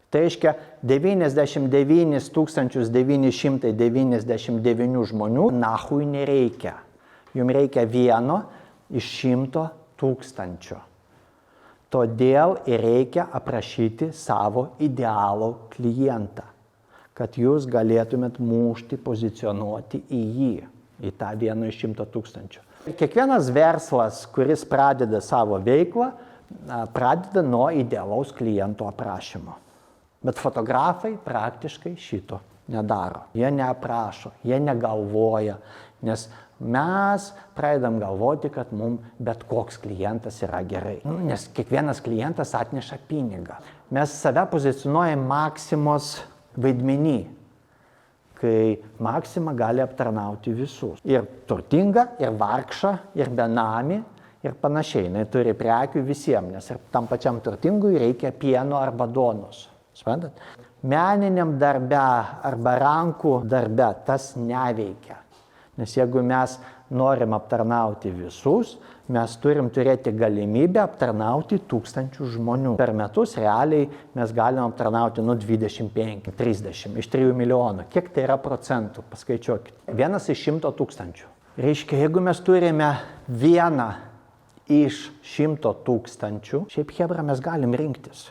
Tai reiškia 99 999 žmonių nahui nereikia. Jums reikia 1 iš 100 000. Todėl ir reikia aprašyti savo idealų klientą, kad jūs galėtumėt mušti, pozicionuoti į jį, į tą 1 iš 100 000. Kiekvienas verslas, kuris pradeda savo veiklą, pradeda nuo idealaus kliento aprašymo. Bet fotografai praktiškai šito nedaro. Jie neaprašo, jie negalvoja, nes mes pradedam galvoti, kad mums bet koks klientas yra gerai. Nes kiekvienas klientas atneša pinigą. Mes save pozicionuojam Maksimos vaidmenį, kai Maksima gali aptarnauti visus. Ir turtingą, ir vargšą, ir benamį, ir panašiai. Jis turi prekių visiems, nes ir tam pačiam turtingui reikia pieno arba duonos. Suprantat? Meniniam darbe arba rankų darbe tas neveikia. Nes jeigu mes norim aptarnauti visus, mes turim turėti galimybę aptarnauti 1000 žmonių. Per metus realiai mes galim aptarnauti 25, 30, iš 3 milijonų. Kiek tai yra procentų? Paskaičiuokit. 1 iš 100 000. Reiškia, jeigu mes turime 1 iš 100 000, šiaip hebra mes galim rinktis.